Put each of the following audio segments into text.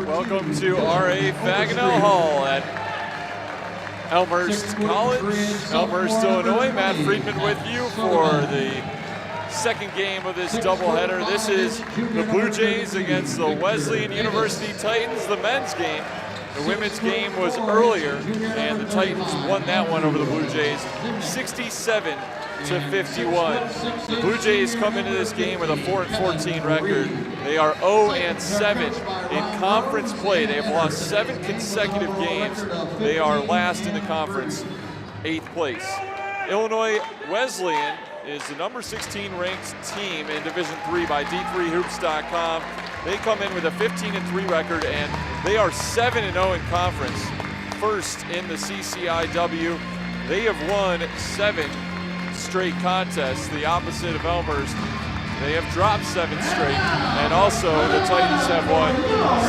Welcome to R.A. Fagenal Hall at Elmhurst College, Elmhurst, Illinois. Matt Friedman with you for the second game of this doubleheader. This is the Blue Jays against the Wesleyan University Titans, the men's game. The women's game was earlier, and the Titans won that one over the Blue Jays 67-51. The Blue Jays come into this game with a 4-14 record. They are 0-7 in conference play. They have lost 7 consecutive games. They are last in the conference, 8th place. Illinois Wesleyan is the number 16 ranked team in Division III by D3Hoops.com. They come in with a 15-3 record, and they are 7-0 in conference, first in the CCIW. They have won 7 straight contests, the opposite of Elmhurst. They have dropped 7 straight, and also the Titans have won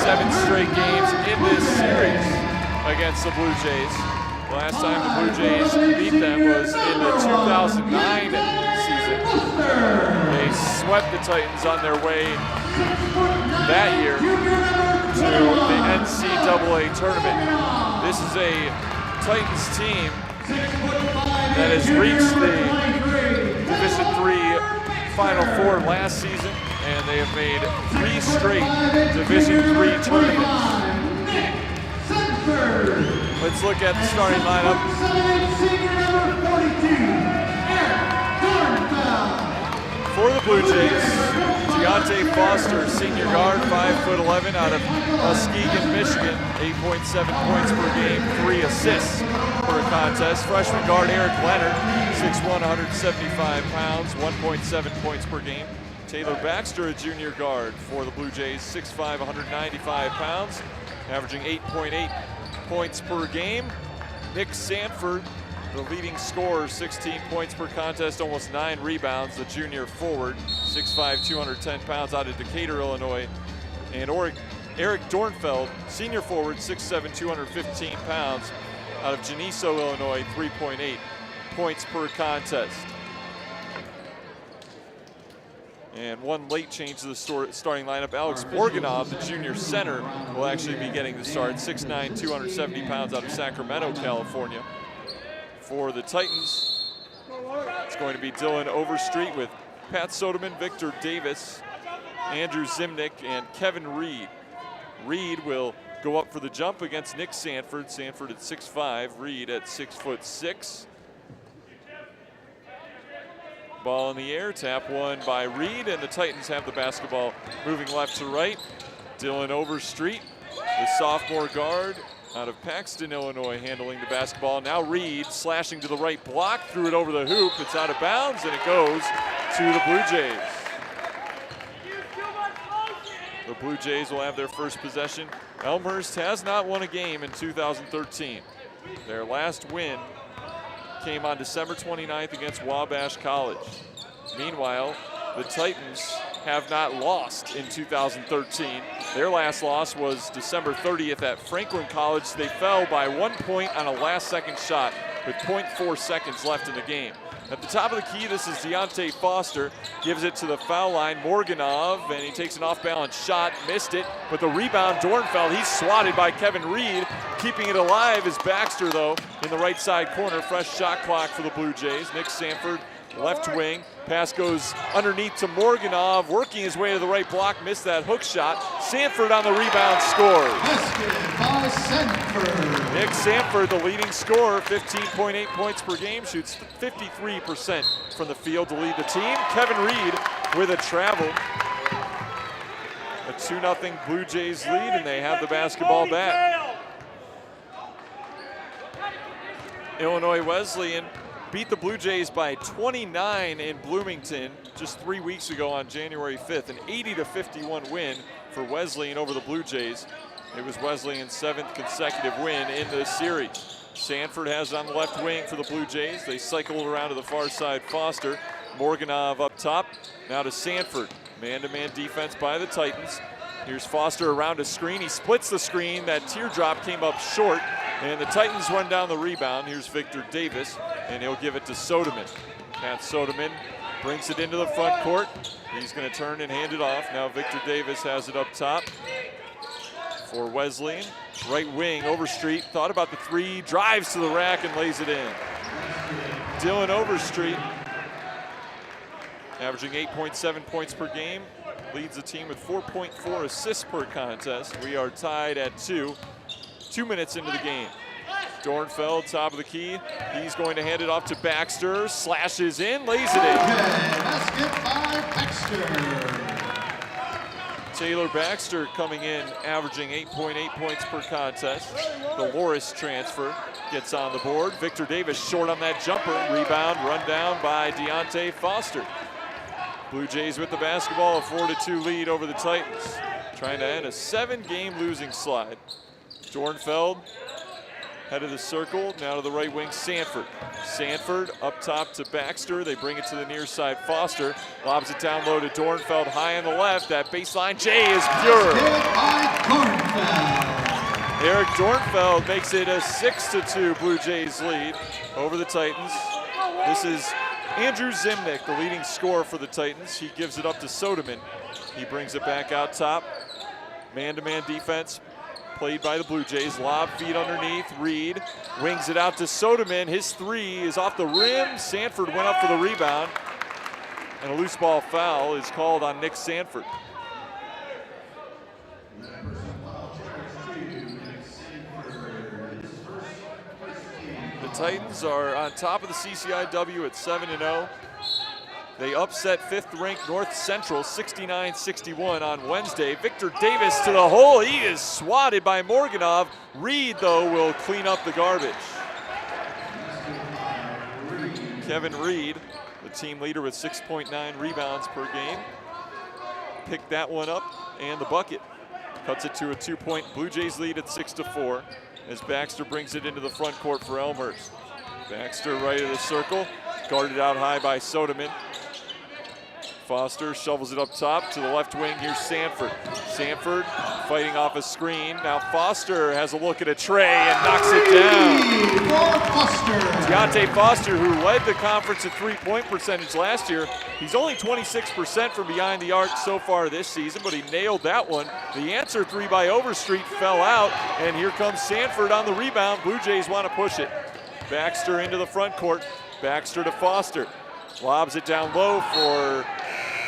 7 straight games in this series against the Blue Jays. The last time the Blue Jays beat them was in the 2009 season. They swept the Titans on their way that year to the NCAA tournament. This is a Titans team that has reached the Division III Final Four last season, and they have made 3 straight Division III tournaments. Let's look at the starting lineup. For the Blue Jays, Deontay Foster, senior guard, 5'11", out of Muskegon, Michigan, 8.7 points per game, 3 assists per contest. Freshman guard Eric Leonard, 6'1", 175 pounds, 1.7 points per game. Taylor Baxter, a junior guard for the Blue Jays, 6'5", 195 pounds, averaging 8.8 points per game. Nick Sanford, the leading scorer, 16 points per contest, almost 9 rebounds, the junior forward, 6'5", 210 pounds, out of Decatur, Illinois. And Eric Dornfeld, senior forward, 6'7", 215 pounds, out of Geneseo, Illinois, 3.8 points per contest. And one late change to the starting lineup. Alex Morganov, the junior center, will actually be getting the start. 6'9", 270 pounds, out of Sacramento, California. For the Titans, it's going to be Dylan Overstreet with Pat Soderman, Victor Davis, Andrew Zimnick, and Kevin Reed. Reed will go up for the jump against Nick Sanford. Sanford at 6'5", Reed at 6'6". Ball in the air, tap one by Reed, and the Titans have the basketball moving left to right. Dylan Overstreet, the sophomore guard out of Paxton, Illinois, handling the basketball. Now Reed slashing to the right block, threw it over the hoop. It's out of bounds, and it goes to the Blue Jays. The Blue Jays will have their first possession. Elmhurst has not won a game in 2013. Their last win came on December 29th against Wabash College. Meanwhile, the Titans have not lost in 2013. Their last loss was December 30th at Franklin College. They fell by 1 point on a last-second shot with 0.4 seconds left in the game. At the top of the key, this is Deontay Foster, gives it to the foul line, Morganov, and he takes an off-balance shot, missed it, but the rebound, Dornfeld, he's swatted by Kevin Reed. Keeping it alive is Baxter, though, in the right side corner. Fresh shot clock for the Blue Jays. Nick Sanford, left wing. Pass goes underneath to Morganov, working his way to the right block, missed that hook shot. Sanford on the rebound scores. Nick Sanford, the leading scorer, 15.8 points per game, shoots 53% from the field to lead the team. Kevin Reed with a travel. A 2-0 Blue Jays lead, and they have the basketball back. Illinois Wesleyan beat the Blue Jays by 29 in Bloomington just 3 weeks ago on January 5th, an 80-51 win for Wesleyan over the Blue Jays. It was Wesleyan's 7th consecutive win in this series. Sanford has it on the left wing for the Blue Jays. They cycled around to the far side. Foster, Morganov up top. Now to Sanford. Man-to-man defense by the Titans. Here's Foster around a screen. He splits the screen. That teardrop came up short, and the Titans run down the rebound. Here's Victor Davis, and he'll give it to Soderman. Pat Soderman Brings it into the front court. He's going to turn and hand it off. Now Victor Davis has it up top for Wesleyan. Right wing, Overstreet, thought about the three, drives to the rack and lays it in. Dylan Overstreet, averaging 8.7 points per game, leads the team with 4.4 assists per contest. We are tied at 2 minutes into the game. Dornfeld, top of the key. He's going to hand it off to Baxter, slashes in, lays it in. Basket by Baxter. Taylor Baxter coming in, averaging 8.8 points per contest. The Loris transfer gets on the board. Victor Davis short on that jumper. Rebound, run down by Deontay Foster. Blue Jays with the basketball, a 4-2 lead over the Titans. Trying to end a 7-game losing slide. Dornfeld, head of the circle, now to the right wing, Sanford. Sanford up top to Baxter. They bring it to the near side, Foster. Lobs it down low to Dornfeld, high on the left. That baseline J is pure. Eric Dornfeld makes it a 6-2 Blue Jays lead over the Titans. This is Andrew Zimnick, the leading scorer for the Titans. He gives it up to Soderman. He brings it back out top. Man-to-man defense played by the Blue Jays. Lob feed underneath. Reed wings it out to Soderman. His three is off the rim. Sanford went up for the rebound. And a loose ball foul is called on Nick Sanford. The Titans are on top of the CCIW at 7-0. They upset 5th-ranked North Central 69-61 on Wednesday. Victor Davis to the hole. He is swatted by Morganov. Reed, though, will clean up the garbage. Kevin Reed, the team leader with 6.9 rebounds per game, picked that one up and the bucket. Cuts it to a 2-point Blue Jays lead at 6-4 as Baxter brings it into the front court for Elmhurst. Baxter right of the circle, guarded out high by Soderman. Foster shovels it up top to the left wing. Here's Sanford. Sanford fighting off a screen. Now Foster has a look at a tray and knocks it down. Deontay Foster, who led the conference in three-point percentage last year, he's only 26% from behind the arc so far this season, but he nailed that one. The answer three by Overstreet fell out, and here comes Sanford on the rebound. Blue Jays want to push it. Baxter into the front court. Baxter to Foster. Lobs it down low for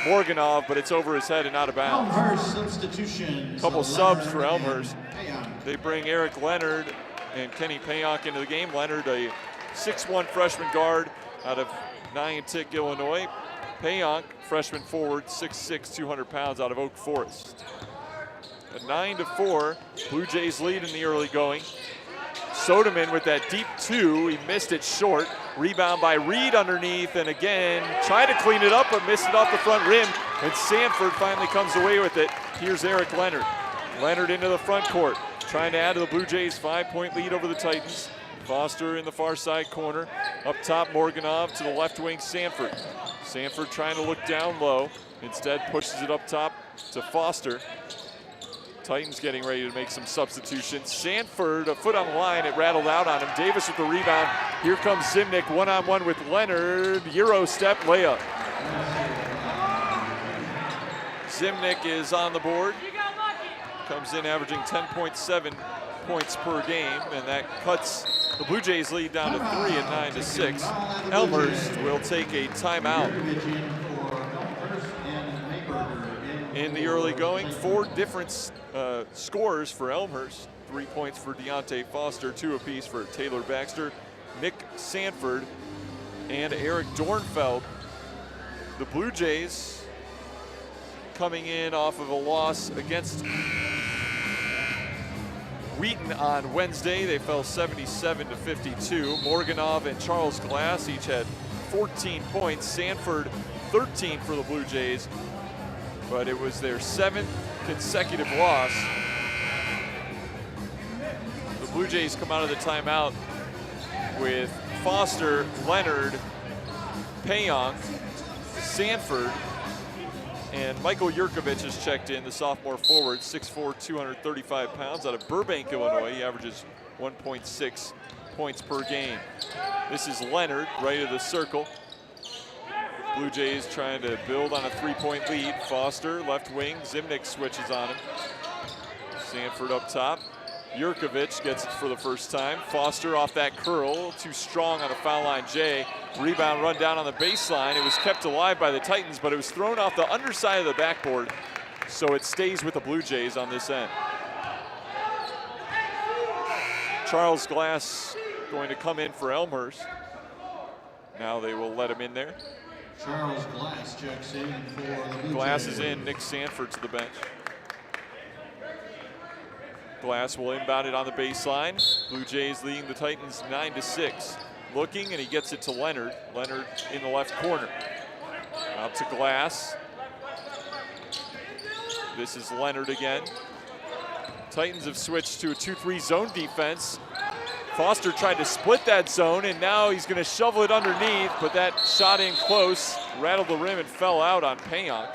Morganov, but it's over his head and out of bounds. Elmhurst substitution. Couple subs for Elmhurst. They bring Eric Leonard and Kenny Payonk into the game. Leonard, a 6'1" freshman guard out of Niantic, Illinois. Payonk, freshman forward, 6'6", 200 pounds out of Oak Forest. A 9-4 Blue Jays lead in the early going. Soderman with that deep two, he missed it short. Rebound by Reed underneath, and again, tried to clean it up, but missed it off the front rim, and Sanford finally comes away with it. Here's Eric Leonard. Leonard into the front court, trying to add to the Blue Jays' 5-point lead over the Titans. Foster in the far side corner. Up top, Morganov to the left wing, Sanford. Sanford trying to look down low, instead pushes it up top to Foster. Titans getting ready to make some substitutions. Sanford, a foot on the line, it rattled out on him. Davis with the rebound. Here comes Zimnick, one-on-one with Leonard. Euro step layup. Zimnick is on the board. Comes in averaging 10.7 points per game, and that cuts the Blue Jays lead down to 3 at 9-6. Elmhurst will take a timeout. In the early going, 4 different scores for Elmhurst. 3 points for Deontay Foster, 2 apiece for Taylor Baxter, Nick Sanford, and Eric Dornfeld. The Blue Jays coming in off of a loss against Wheaton on Wednesday. They fell 77-52. Morganov and Charles Glass each had 14 points. Sanford 13 for the Blue Jays, but it was their 7th consecutive loss. The Blue Jays come out of the timeout with Foster, Leonard, Payonk, Sanford, and Michael Yurkovich has checked in, the sophomore forward, 6'4", 235 pounds, out of Burbank, Illinois. He averages 1.6 points per game. This is Leonard, right of the circle. Blue Jays trying to build on a 3-point lead. Foster, left wing, Zimnick switches on him. Sanford up top. Jurkovic gets it for the first time. Foster off that curl, too strong on the foul line. Jay, rebound run down on the baseline. It was kept alive by the Titans, but it was thrown off the underside of the backboard, so it stays with the Blue Jays on this end. Charles Glass going to come in for Elmhurst. Now they will let him in there. Charles Glass checks in for the Blue Glass Jays. is in, Nick Sanford to the bench. Glass will inbound it on the baseline. Blue Jays leading the Titans 9-6. Looking, and he gets it to Leonard. Leonard in the left corner. Out to Glass. This is Leonard again. Titans have switched to a 2-3 zone defense. Foster tried to split that zone, and now he's going to shovel it underneath, but that shot in close, rattled the rim and fell out on Payonk.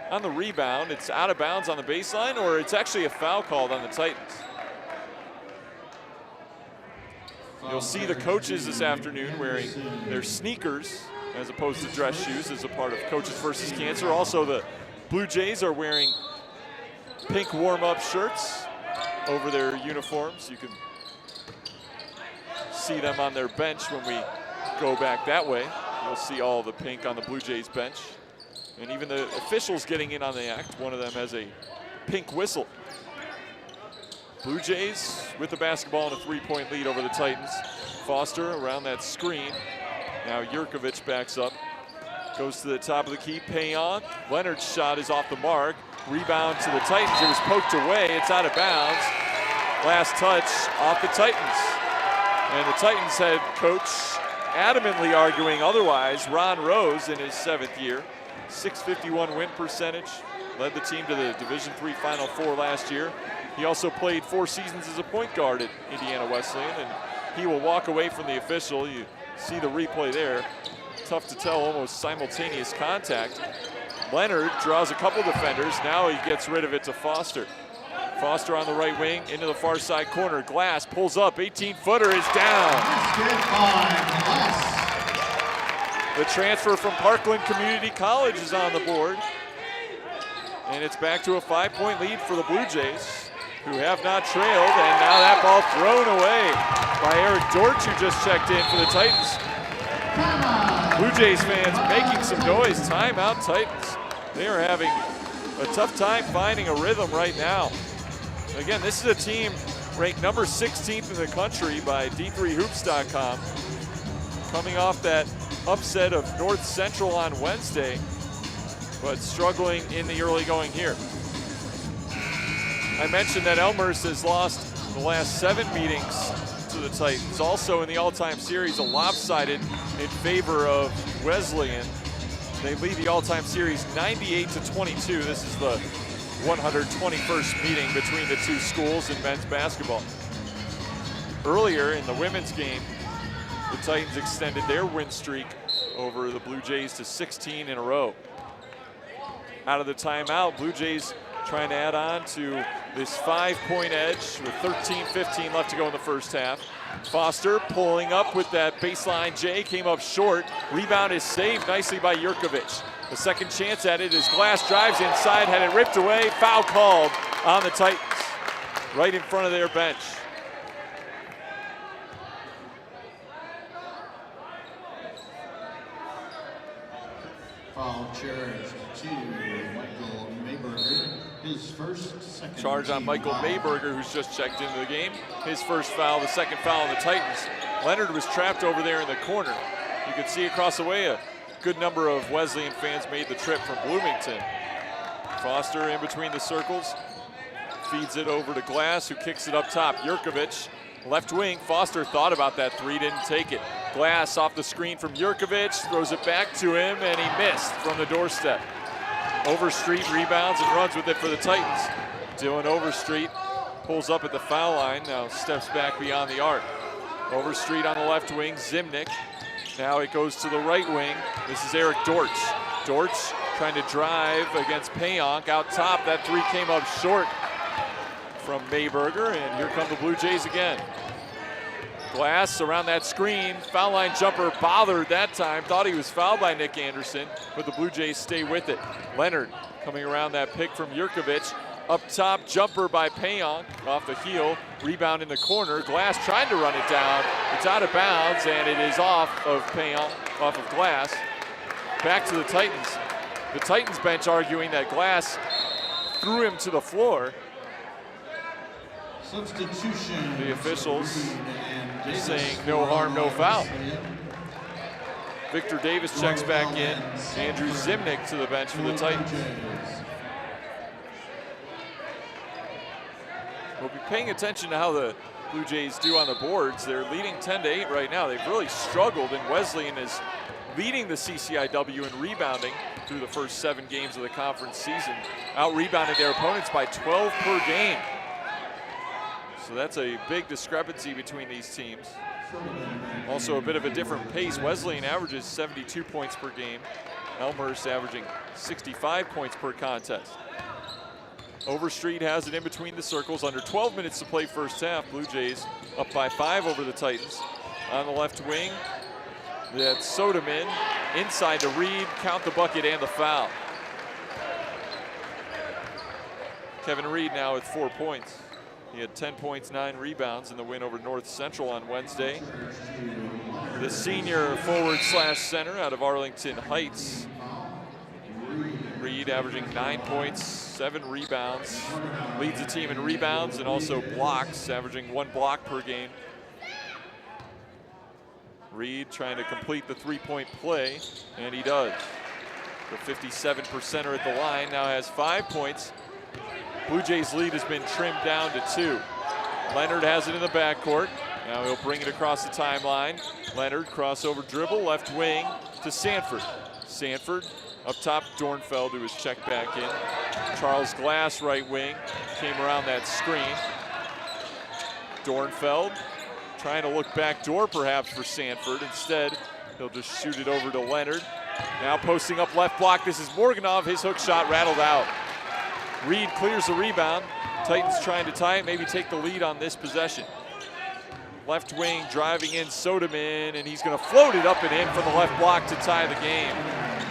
On the rebound, it's out of bounds on the baseline, or it's actually a foul called on the Titans. You'll see the coaches this afternoon wearing their sneakers as opposed to dress shoes as a part of Coaches versus Cancer. Also, the Blue Jays are wearing pink warm-up shirts over their uniforms. You can see them on their bench when we go back that way. You'll see all the pink on the Blue Jays bench. And even the officials getting in on the act. One of them has a pink whistle. Blue Jays with the basketball and a 3-point lead over the Titans. Foster around that screen. Now Jurkovic backs up. Goes to the top of the key, Payonk. Leonard's shot is off the mark. Rebound to the Titans. It was poked away. It's out of bounds. Last touch off the Titans. And the Titans head coach adamantly arguing otherwise. Ron Rose in his 7th year. .651 win percentage. Led the team to the Division III Final Four last year. He also played 4 seasons as a point guard at Indiana Wesleyan, and he will walk away from the official. You see the replay there. Tough to tell, almost simultaneous contact. Leonard draws a couple defenders. Now he gets rid of it to Foster. Foster on the right wing, into the far side corner. Glass pulls up, 18-footer is down. The transfer from Parkland Community College is on the board. And it's back to a 5-point lead for the Blue Jays, who have not trailed. And now that ball thrown away by Eric Dortch, who just checked in for the Titans. Blue Jays fans making some noise. Timeout Titans. They are having a tough time finding a rhythm right now. Again, this is a team ranked number 16th in the country by D3Hoops.com. Coming off that upset of North Central on Wednesday, but struggling in the early going here. I mentioned that Elmhurst has lost the last 7 meetings to the Titans. Also in the all-time series, a lopsided in favor of Wesleyan. They lead the all-time series 98-22. This is the 121st meeting between the two schools in men's basketball. Earlier in the women's game, the Titans extended their win streak over the Blue Jays to 16 in a row. Out of the timeout, Blue Jays trying to add on to this 5-point edge with 13-15 left to go in the first half. Foster pulling up with that baseline J, came up short. Rebound is saved nicely by Jurkovic. The second chance at it is Glass drives inside, had it ripped away. Foul called on the Titans, right in front of their bench. Foul charge to Michael Mayberger. His second charge on Michael Mayberger, who's just checked into the game. His first foul, the second foul on the Titans. Leonard was trapped over there in the corner. You could see across the way a good number of Wesleyan fans made the trip from Bloomington. Foster in between the circles, feeds it over to Glass, who kicks it up top. Jurkovic, left wing. Foster thought about that three, didn't take it. Glass off the screen from Jurkovic, throws it back to him, and he missed from the doorstep. Overstreet rebounds and runs with it for the Titans. Dylan Overstreet pulls up at the foul line, now steps back beyond the arc. Overstreet on the left wing, Zimnick. Now it goes to the right wing. This is Eric Dortch. Dortch trying to drive against Payonk out top. That three came up short from Mayberger, and here come the Blue Jays again. Glass around that screen. Foul line jumper bothered that time. Thought he was fouled by Nick Anderson, but the Blue Jays stay with it. Leonard coming around that pick from Jurkovic. Up top, jumper by Payonk off the heel. Rebound in the corner. Glass trying to run it down. It's out of bounds, and it is off of Payonk, off of Glass. Back to the Titans. The Titans bench arguing that Glass threw him to the floor. Substitution. The officials saying no harm, no foul. Victor Davis checks back in. Andrew Zimnick to the bench for the Titans. We'll be paying attention to how the Blue Jays do on the boards. They're leading 10-8 right now. They've really struggled, and Wesleyan is leading the CCIW in rebounding through the first 7 games of the conference season. Out-rebounded their opponents by 12 per game. So that's a big discrepancy between these teams. Also a bit of a different pace. Wesleyan averages 72 points per game. Elmhurst averaging 65 points per contest. Overstreet has it in between the circles. Under 12 minutes to play first half. Blue Jays up by 5 over the Titans. On the left wing, that's Soderman. Inside to Reed, count the bucket and the foul. Kevin Reed now with 4 points. He had 10 points, 9 rebounds in the win over North Central on Wednesday. The senior forward / center out of Arlington Heights. Reed averaging 9 points, 7 rebounds. Leads the team in rebounds and also blocks, averaging 1 block per game. Reed trying to complete the 3-point play, and he does. The 57%er at the line now has 5 points. Blue Jays lead has been trimmed down to 2. Leonard has it in the backcourt. Now he'll bring it across the timeline. Leonard crossover dribble, left wing to Sanford. Sanford up top, Dornfeld, who was checked back in. Charles Glass, right wing, came around that screen. Dornfeld trying to look back door perhaps for Sanford. Instead, he'll just shoot it over to Leonard. Now posting up left block, this is Morganov. His hook shot rattled out. Reed clears the rebound. Titans trying to tie it, maybe take the lead on this possession. Left wing driving in Soderman, and he's going to float it up and in from the left block to tie the game.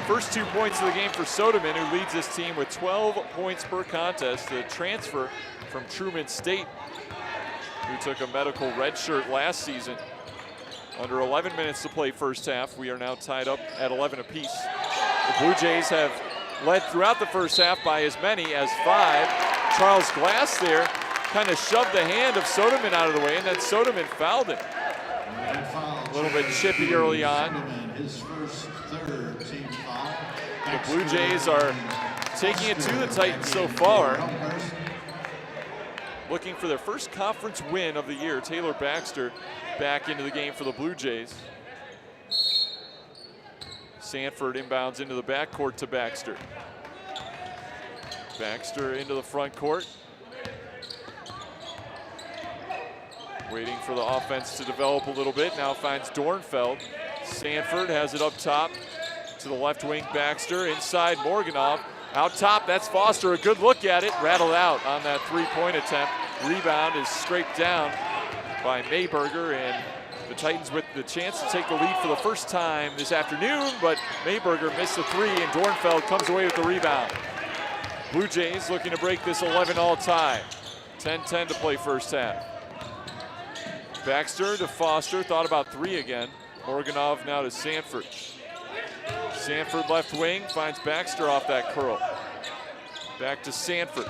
First 2 points of the game for Soderman, who leads this team with 12 points per contest. The transfer from Truman State, who took a medical red shirt last season. Under 11 minutes to play first half. We are now tied up at 11 apiece. The Blue Jays have led throughout the first half by as many as 5. Charles Glass there kind of shoved the hand of Soderman out of the way, and then Soderman fouled him. A little bit chippy early on. The Blue Jays are taking it to the Titans so far. Looking for their first conference win of the year. Taylor Baxter back into the game for the Blue Jays. Sanford inbounds into the backcourt to Baxter. Baxter into the front court. Waiting for the offense to develop a little bit. Now finds Dornfeld. Sanford has it up top to the left wing. Baxter inside Morganov. Out top, that's Foster. A good look at it. Rattled out on that 3-point attempt. Rebound is scraped down by Mayberger, and the Titans with the chance to take the lead for the first time this afternoon, but Mayberger missed the 3, and Dornfeld comes away with the rebound. Blue Jays looking to break this 11-all tie. 10-10 to play first half. Baxter to Foster, thought about 3 again. Morganov now to Sanford. Sanford left wing, finds Baxter off that curl. Back to Sanford.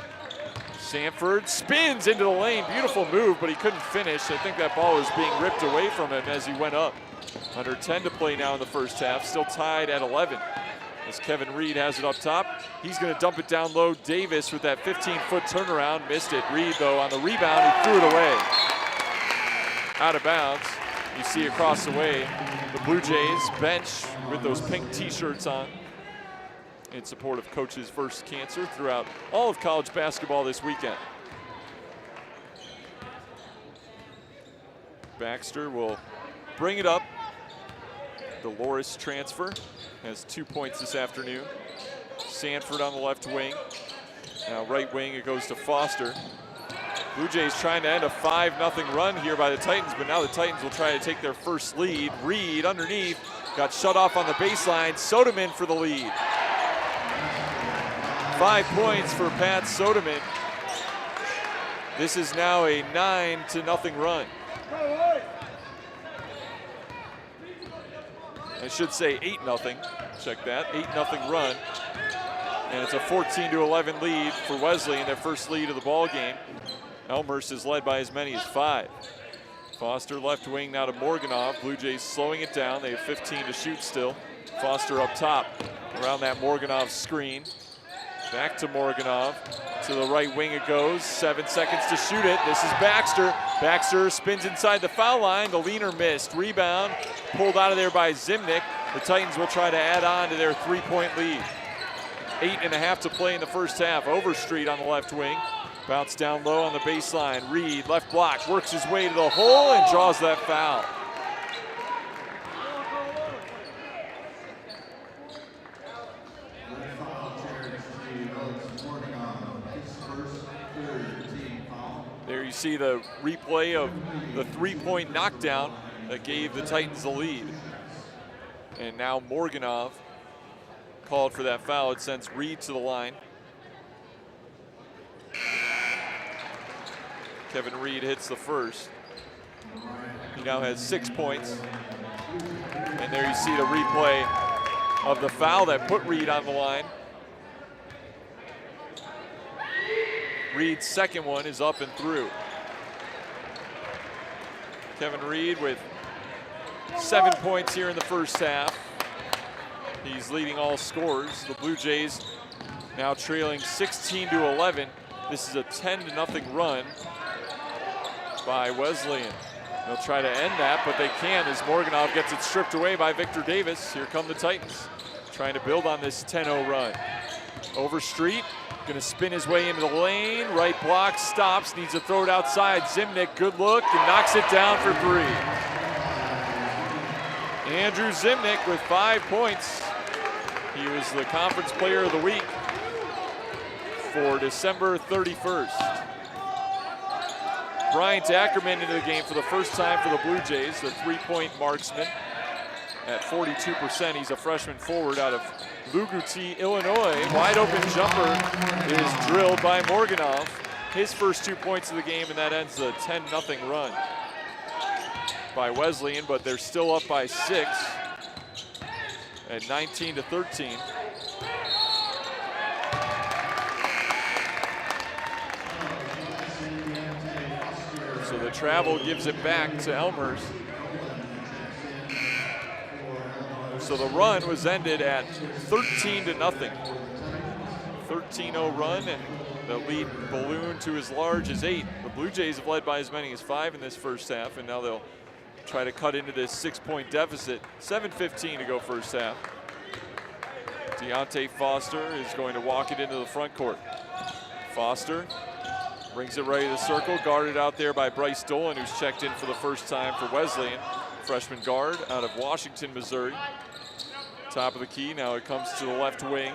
Sanford spins into the lane, beautiful move, but he couldn't finish. I think that ball was being ripped away from him as he went up. Under 10 to play now in the first half, still tied at 11. As Kevin Reed has it up top, he's gonna dump it down low. Davis with that 15-foot turnaround, missed it. Reed though on the rebound, he threw it away. Out of bounds. You see across the way, the Blue Jays bench with those pink t-shirts on in support of Coaches vs. Cancer throughout all of college basketball this weekend. Baxter will bring it up. The Loris transfer has 2 points this afternoon. Sanford on the left wing. Now right wing, it goes to Foster. Blue Jays trying to end a 5-0 run here by the Titans, but now the Titans will try to take their first lead. Reed underneath, got shut off on the baseline. Soderman for the lead. 5 points for Pat Soderman. This is now a 9-0 run. I should say 8-0. Check that, 8-0 run. And it's a 14-11 lead for Wesleyan, their first lead of the ball game. Elmhurst is led by as many as 5. Foster left wing now to Morganov. Blue Jays slowing it down. They have 15 to shoot still. Foster up top around that Morganov screen. Back to Morganov. To the right wing it goes. 7 seconds to shoot it. This is Baxter. Baxter spins inside the foul line. The leaner missed. Rebound pulled out of there by Zimnick. The Titans will try to add on to their 3-point lead. 8.5 to play in the first half. Overstreet on the left wing. Bounce down low on the baseline. Reed, left block, works his way to the hole and draws that foul. There you see the replay of the 3-point knockdown that gave the Titans the lead. And now Morganov called for that foul. It sends Reed to the line. Kevin Reed hits the first. He now has 6 points. And there you see the replay of the foul that put Reed on the line. Reed's second one is up and through. Kevin Reed with 7 points here in the first half. He's leading all scorers. The Blue Jays now trailing 16-11. This is a 10-0 run by Wesleyan. They'll try to end that, but they can't as Morganov gets it stripped away by Victor Davis. Here come the Titans, trying to build on this 10-0 run. Overstreet, gonna spin his way into the lane. Right block, stops, needs to throw it outside. Zimnick, good look, and knocks it down for 3. Andrew Zimnick with 5 points. He was the conference player of the week for December 31st. Bryant Ackerman into the game for the first time for the Blue Jays, the 3-point marksman at 42%. He's a freshman forward out of Luguti, Illinois. Wide open jumper is drilled by Morganov. His first 2 points of the game, and that ends the 10-0 run by Wesleyan, but they're still up by 6 at 19-13. So the travel gives it back to Elmhurst. So the run was ended at 13-0. 13-0 run, and the lead ballooned to as large as 8. The Blue Jays have led by as many as 5 in this first half, and now they'll try to cut into this 6-point deficit. 7:15 to go first half. Deontay Foster is going to walk it into the front court. Foster brings it right to the circle, guarded out there by Bryce Dolan, who's checked in for the first time for Wesleyan. Freshman guard out of Washington, Missouri. Top of the key, now it comes to the left wing.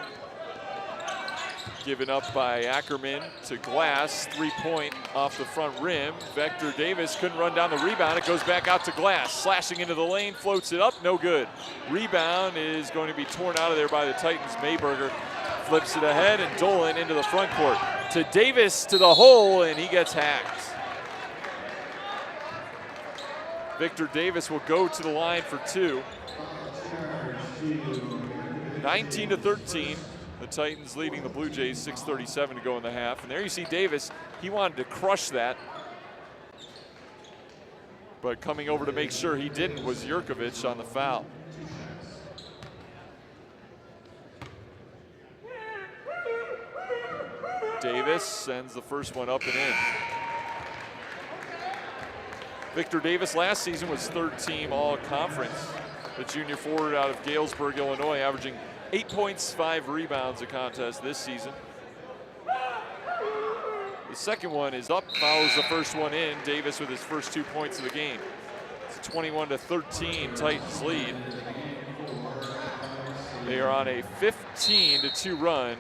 Given up by Ackerman to Glass, 3-point off the front rim. Victor Davis couldn't run down the rebound. It goes back out to Glass, slashing into the lane, floats it up, no good. Rebound is going to be torn out of there by the Titans. Mayberger flips it ahead, and Dolan into the front court. To Davis to the hole, and he gets hacked. Victor Davis will go to the line for 2. 19-13. The Titans leading the Blue Jays, 6:37 to go in the half. And there you see Davis. He wanted to crush that. But coming over to make sure he didn't was Jurkovic on the foul. Davis sends the first one up and in. Victor Davis last season was third-team all-conference. The junior forward out of Galesburg, Illinois, averaging 8 points, 5 rebounds a contest this season. The second one is up, fouls the first one in. Davis with his first 2 points of the game. It's a 21-13 Titans lead. They are on a 15-2 run.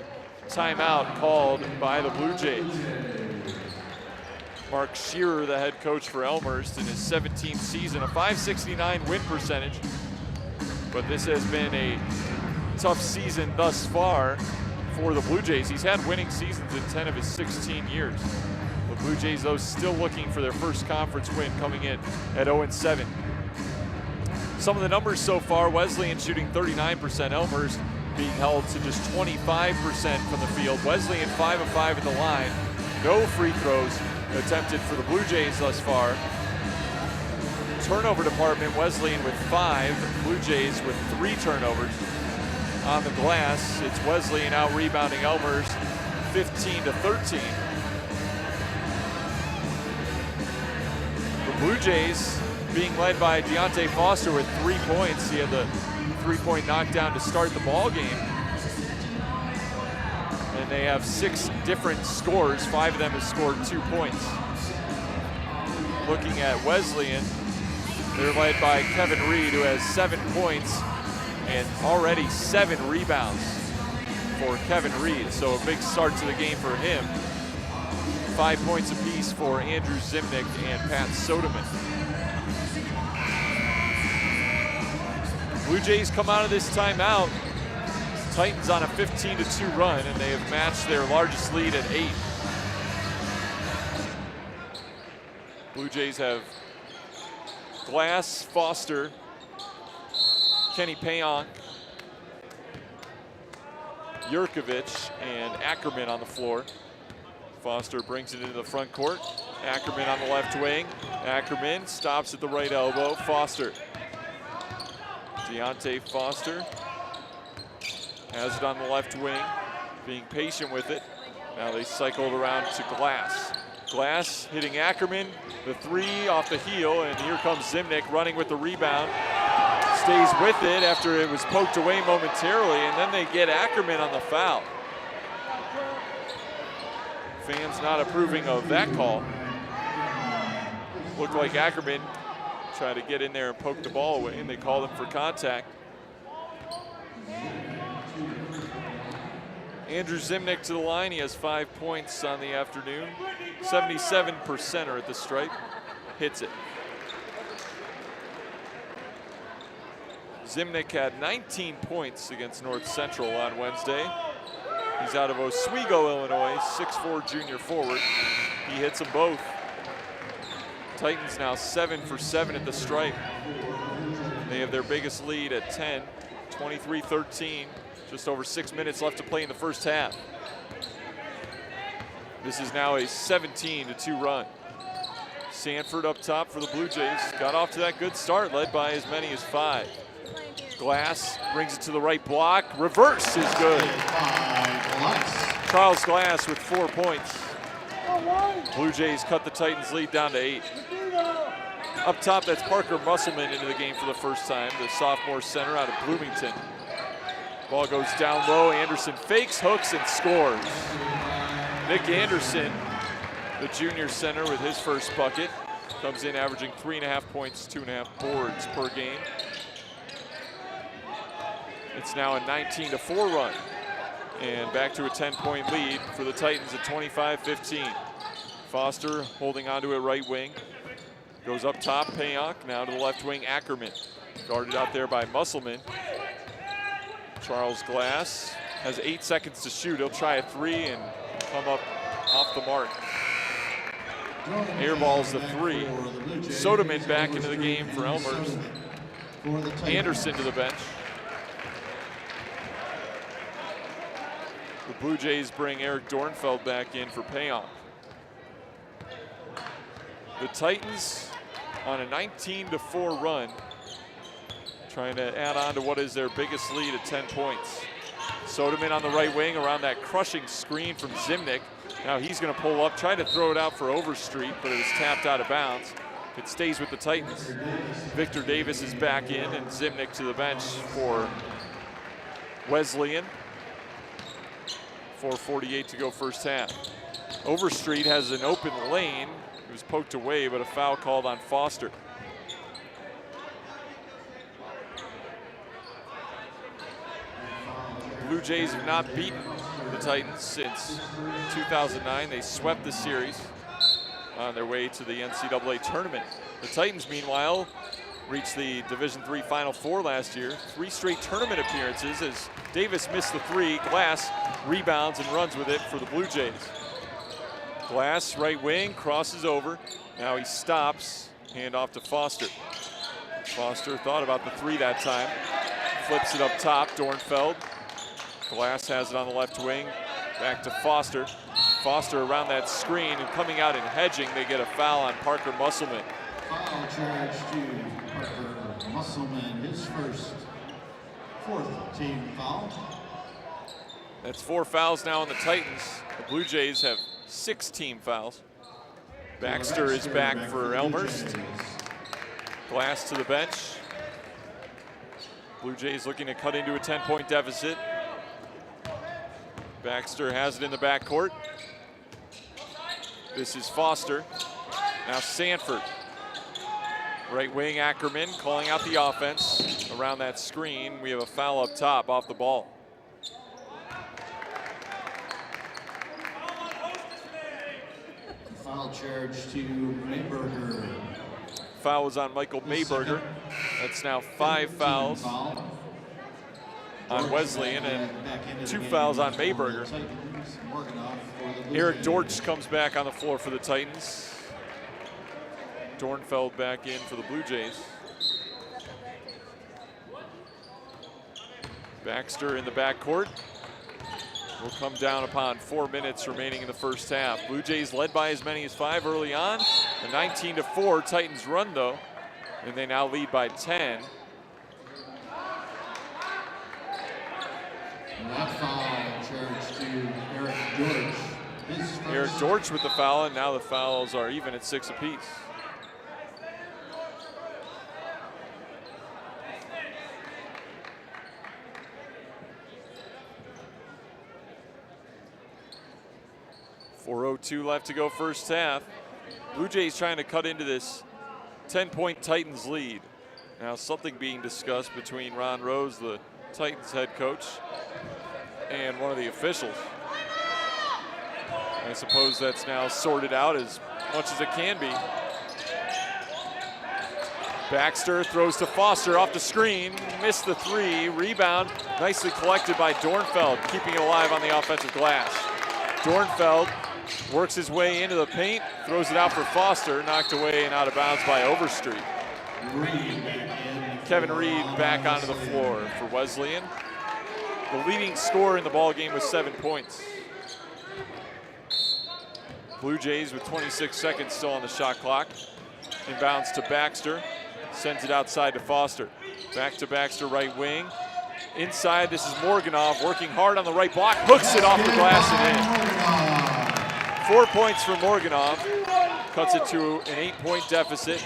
Timeout called by the Blue Jays. Mark Shearer, the head coach for Elmhurst, in his 17th season, a .569 win percentage. But this has been a tough season thus far for the Blue Jays. He's had winning seasons in 10 of his 16 years. The Blue Jays, though, still looking for their first conference win, coming in at 0-7. Some of the numbers so far: Wesleyan shooting 39%, Elmhurst being held to just 25% from the field. Wesleyan 5 of 5 at the line. No free throws attempted for the Blue Jays thus far. Turnover department, Wesleyan with 5, Blue Jays with 3 turnovers. On the glass, it's Wesleyan out rebounding Elmhurst 15-13. The Blue Jays being led by Deontay Foster with 3 points. He had the 3-point knockdown to start the ball game. And they have 6 different scores. 5 of them have scored 2 points. Looking at Wesleyan, they're led by Kevin Reed, who has 7 points and already 7 rebounds for Kevin Reed. So a big start to the game for him. 5 points apiece for Andrew Zimnick and Pat Soderman. Blue Jays come out of this timeout. Titans on a 15-2 run, and they have matched their largest lead at 8. Blue Jays have Glass, Foster, Kenny Payonk, Jurkovic, and Ackerman on the floor. Foster brings it into the front court. Ackerman on the left wing. Ackerman stops at the right elbow. Foster. Deontay Foster has it on the left wing, being patient with it. Now they cycle it around to Glass. Glass hitting Ackerman, the 3 off the heel, and here comes Zimnick running with the rebound. Stays with it after it was poked away momentarily, and then they get Ackerman on the foul. Fans not approving of that call. Looked like Ackerman tried to get in there and poke the ball away, and they called him for contact. Andrew Zimnick to the line. He has 5 points on the afternoon. 77% at the stripe. Hits it. Zimnick had 19 points against North Central on Wednesday. He's out of Oswego, Illinois, 6'4" junior forward. He hits them both. Titans now 7 for 7 at the stripe. They have their biggest lead at 10, 23-13. Just over 6 minutes left to play in the first half. This is now a 17-2 run. Sanford up top for the Blue Jays. Got off to that good start, led by as many as 5. Glass brings it to the right block. Reverse is good. Charles Glass with 4 points. Blue Jays cut the Titans' lead down to 8. Up top, that's Parker Musselman into the game for the first time, the sophomore center out of Bloomington. Ball goes down low. Anderson fakes, hooks, and scores. Nick Anderson, the junior center, with his first bucket. Comes in averaging 3.5 points, 2.5 boards per game. It's now a 19-4 run. And back to a 10-point lead for the Titans at 25-15. Foster holding onto it right wing. Goes up top, Payonk. Now to the left wing, Ackerman. Guarded out there by Musselman. Charles Glass has 8 seconds to shoot. He'll try a 3 and come up off the mark. Airballs the 3. Soderman back into the game for Elmhurst. Anderson to the bench. The Blue Jays bring Eric Dornfeld back in for Payonk. The Titans on a 19-4 run, trying to add on to what is their biggest lead at 10 points. Soderman on the right wing around that crushing screen from Zimnick. Now he's going to pull up, try to throw it out for Overstreet, but it was tapped out of bounds. It stays with the Titans. Victor Davis is back in, and Zimnick to the bench for Wesleyan. 4:48 to go first half. Overstreet has an open lane. It was poked away, but a foul called on Foster. Blue Jays have not beaten the Titans since 2009. They swept the series on their way to the NCAA tournament. The Titans, meanwhile, reached the Division III Final Four last year. 3 straight tournament appearances as Davis missed the 3. Glass rebounds and runs with it for the Blue Jays. Glass, right wing, crosses over. Now he stops, hand off to Foster. Foster thought about the 3 that time. Flips it up top, Dornfeld. Glass has it on the left wing. Back to Foster. Foster around that screen and coming out and hedging. They get a foul on Parker Musselman. Foul charge to Parker Musselman, his first 4th team foul. That's 4 fouls now on the Titans. The Blue Jays have 6 team fouls. Baxter is back for Elmhurst. Glass to the bench. Blue Jays looking to cut into a 10-point deficit. Baxter has it in the backcourt. This is Foster. Now Sanford. Right wing Ackerman calling out the offense. Around that screen, we have a foul up top off the ball. Foul charge to Mayberger. Foul was on Michael Mayberger. That's now 5 fouls on Wesleyan and 2 fouls on Mayberger. Eric Dortch comes back on the floor for the Titans. Dornfeld back in for the Blue Jays. Baxter in the backcourt. Will come down upon 4 minutes remaining in the first half. Blue Jays led by as many as 5 early on. A 19-4 Titans run though, and they now lead by 10. That foul charge to Eric Dortch. Eric Dortch with the foul, and now the fouls are even at 6 apiece. .402 left to go first half. Blue Jays trying to cut into this 10-point Titans lead. Now something being discussed between Ron Rose, the Titans head coach, and one of the officials. I suppose that's now sorted out as much as it can be. Baxter throws to Foster off the screen, missed the 3, rebound, nicely collected by Dornfeld, keeping it alive on the offensive glass. Dornfeld works his way into the paint, throws it out for Foster, knocked away and out of bounds by Overstreet. Kevin Reed back onto the floor for Wesleyan. The leading scorer in the ball game was 7 points. Blue Jays with 26 seconds still on the shot clock. Inbounds to Baxter, sends it outside to Foster. Back to Baxter, right wing. Inside, this is Morganov working hard on the right block, hooks it off the glass and in. 4 points for Morganov, cuts it to an 8-point deficit.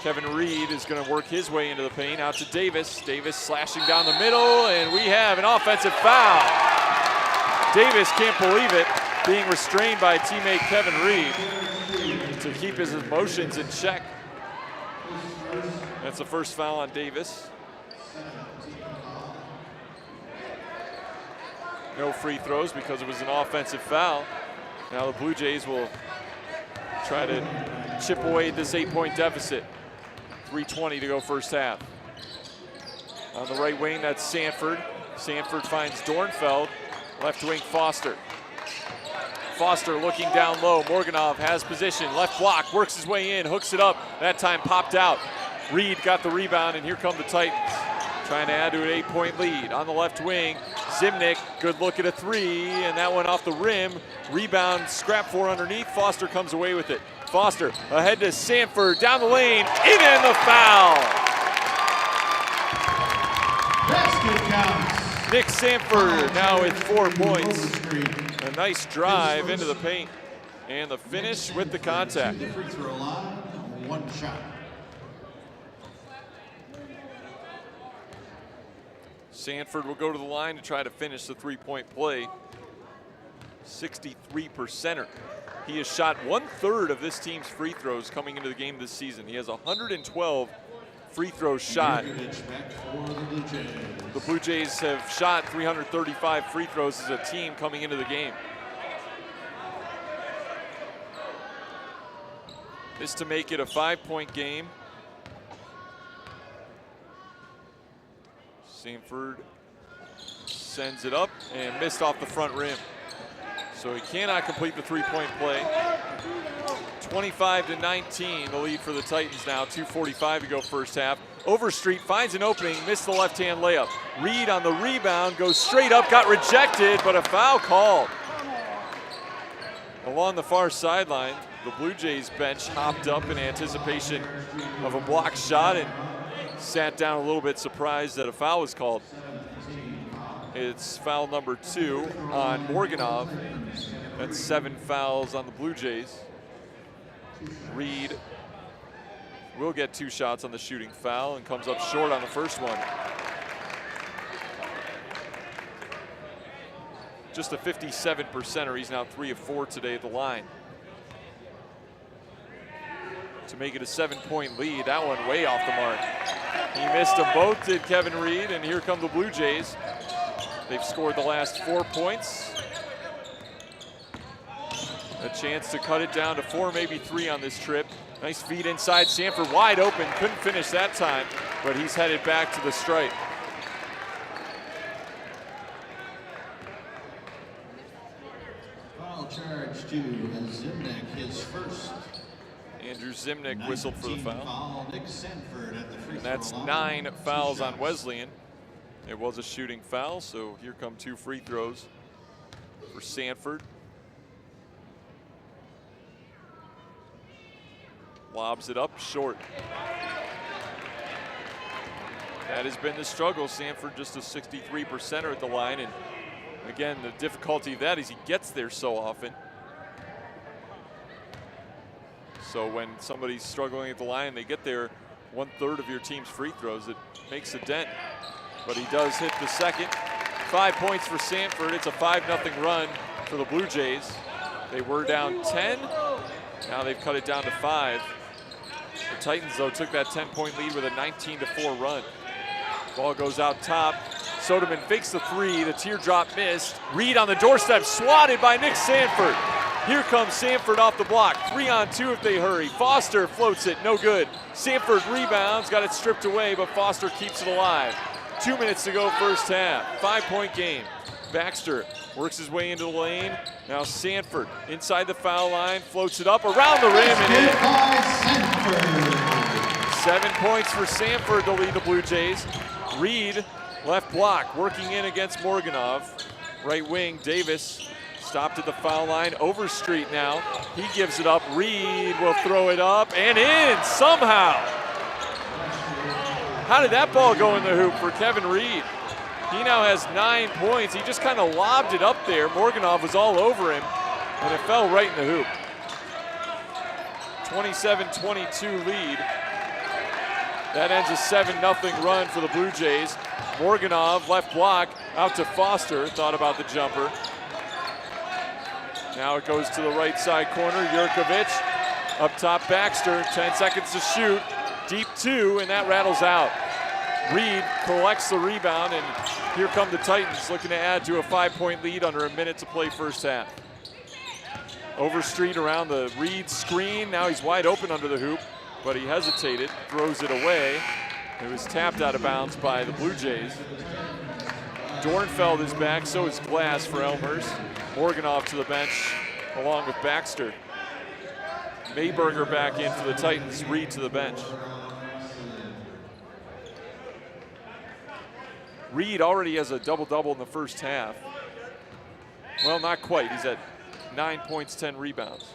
Kevin Reed is going to work his way into the paint, out to Davis. Davis slashing down the middle, and we have an offensive foul. Davis can't believe it, being restrained by teammate Kevin Reed to keep his emotions in check. That's the first foul on Davis. No free throws because it was an offensive foul. Now the Blue Jays will try to chip away at this 8-point deficit. 3:20 to go first half. On the right wing, that's Sanford. Sanford finds Dornfeld. Left wing, Foster. Foster looking down low. Morganov has position. Left block, works his way in, hooks it up. That time popped out. Reed got the rebound, and here come the Titans. Trying to add to an 8-point lead. On the left wing, Zimnick, good look at a 3, and that went off the rim. Rebound, scrap 4 underneath. Foster comes away with it. Foster ahead to Sanford, down the lane, in and the foul. Basket counts. Nick Sanford now with 4 points. A nice drive into the paint, and the finish with the contact. The free throw line, 1 shot. Sanford will go to the line to try to finish the 3-point play. 63%er. He has shot 1/3 of this team's free throws coming into the game this season. He has 112 free throws shot. The Blue Jays have shot 335 free throws as a team coming into the game. This to make it a 5-point game. Sanford sends it up and missed off the front rim. So he cannot complete the three-point play. 25-19, the lead for the Titans now. 2:45 to go first half. Overstreet finds an opening, missed the left-hand layup. Reed on the rebound, goes straight up, got rejected, but a foul called. Along the far sideline, the Blue Jays bench hopped up in anticipation of a blocked shot and sat down a little bit surprised that a foul was called. It's foul number 2 on Morganov. That's 7 fouls on the Blue Jays. Reed will get 2 shots on the shooting foul and comes up short on the first one. Just a 57%er. He's now 3 of 4 today at the line. To make it a 7-point lead, that one way off the mark. He missed them both, did Kevin Reed, and here come the Blue Jays. They've scored the last 4 points. A chance to cut it down to 4, maybe 3 on this trip. Nice feed inside, Sanford wide open, couldn't finish that time, but he's headed back to the stripe. Foul charge to Zimnick, his first. Andrew Zimnick whistled for the foul. Nick Sanford at the free And that's throw line. 9 fouls on Wesleyan. It was a shooting foul, so here come 2 free throws for Sanford. Lobs it up short. That has been the struggle. Sanford just a 63%er at the line, and again, the difficulty of that is he gets there so often. So when somebody's struggling at the line, they get there 1/3 of your team's free throws, it makes a dent. But he does hit the second. 5 points for Sanford. It's a 5-0 run for the Blue Jays. They were down 10. Now they've cut it down to 5. The Titans, though, took that 10-point lead with a 19-4 run. Ball goes out top. Soderman fakes the 3. The teardrop missed. Reed on the doorstep, swatted by Nick Sanford. Here comes Sanford off the block. 3-on-2 if they hurry. Foster floats it, no good. Sanford rebounds, got it stripped away, but Foster keeps it alive. 2 minutes to go first half. 5-point game. Baxter works his way into the lane. Now Sanford inside the foul line, floats it up around the rim and in. 7 points for Sanford to lead the Blue Jays. Reed, left block, working in against Morganov. Right wing, Davis stopped at the foul line. Overstreet now. He gives it up. Reed will throw it up and in somehow. How did that ball go in the hoop for Kevin Reed? He now has 9 points. He just kind of lobbed it up there. Morganov was all over him, and it fell right in the hoop. 27-22 lead. That ends a 7-0 run for the Blue Jays. Morganov, left block, out to Foster, thought about the jumper. Now it goes to the right side corner, Jurkovic. Up top, Baxter, 10 seconds to shoot. Deep 2, and that rattles out. Reed collects the rebound, and here come the Titans looking to add to a 5-point lead under a minute to play first half. Overstreet around the Reed screen. Now he's wide open under the hoop, but he hesitated, throws it away. It was tapped out of bounds by the Blue Jays. Dornfeld is back, so is Glass for Elmhurst. Morganov to the bench along with Baxter. Mayberger back in for the Titans, Reed to the bench. Reed already has a double-double in the first half. Well, not quite. He's at 9 points, 10 rebounds.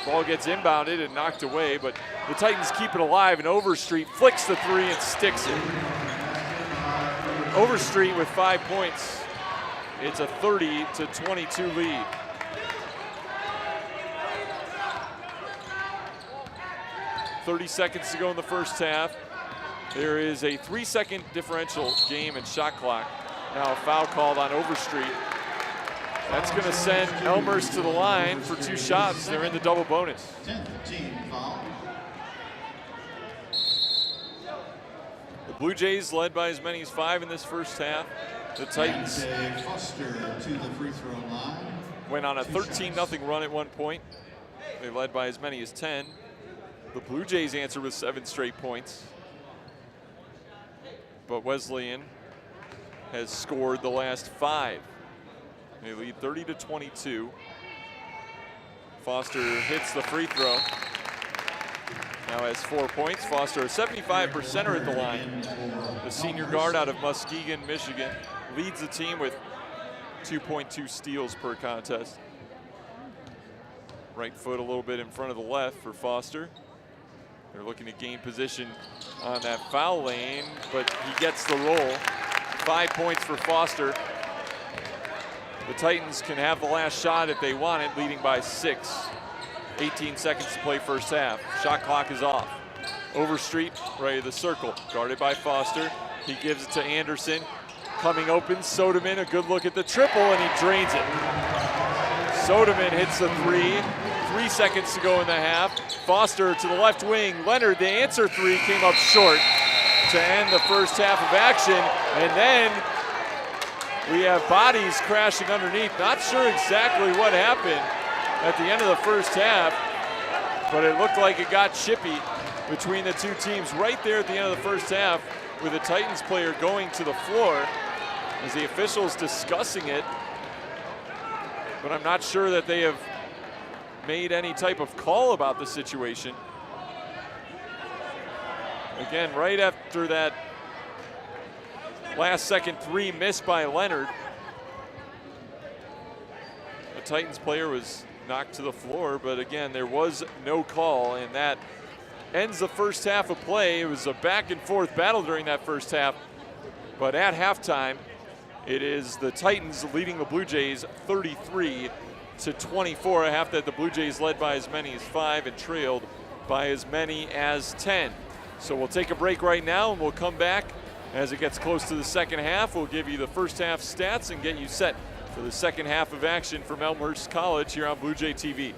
Ball gets inbounded and knocked away, but the Titans keep it alive, and Overstreet flicks the 3 and sticks it. Overstreet with 5 points. It's a 30-22 lead. .30 seconds to go in the first half. There is a 3-second differential game and shot clock. Now a foul called on Overstreet. That's going to send Elmhurst to the line for 2 shots. They're in the double bonus. 10th team foul. The Blue Jays led by as many as 5 in this first half. The Titans Foster to the free throw line. went on a 13-0 run at one point. They led by as many as 10. The Blue Jays answer with 7 straight points. But Wesleyan has scored the last 5. They lead 30-22. Foster hits the free throw. Now has 4 points. Foster, a 75%er at the line. The senior guard out of Muskegon, Michigan, leads the team with 2.2 steals per contest. Right foot a little bit in front of the left for Foster. They're looking to gain position on that foul lane, but he gets the roll. 5 points for Foster. The Titans can have the last shot if they want it, leading by 6. 18 seconds to play first half. Shot clock is off. Overstreet, right of the circle, guarded by Foster. He gives it to Anderson. Coming open, Soderman, a good look at the triple, and he drains it. Soderman hits the 3. 3 seconds to go in the half. Foster to the left wing. Leonard, the answer 3 came up short to end the first half of action. And then we have bodies crashing underneath. Not sure exactly what happened at the end of the first half, but it looked like it got chippy between the two teams right there at the end of the first half, with a Titans player going to the floor as the officials discussing it. But I'm not sure that they have made any type of call about the situation. Again, right after that last second 3 missed by Leonard, the Titans player was knocked to the floor, but again, there was no call, and that ends the first half of play. It was a back and forth battle during that first half, but at halftime, it is the Titans leading the Blue Jays 33-24, a half that the Blue Jays led by as many as 5 and trailed by as many as 10. So we'll take a break right now, and we'll come back as it gets close to the second half. We'll give you the first half stats and get you set for the second half of action from Elmhurst College here on Blue Jay TV.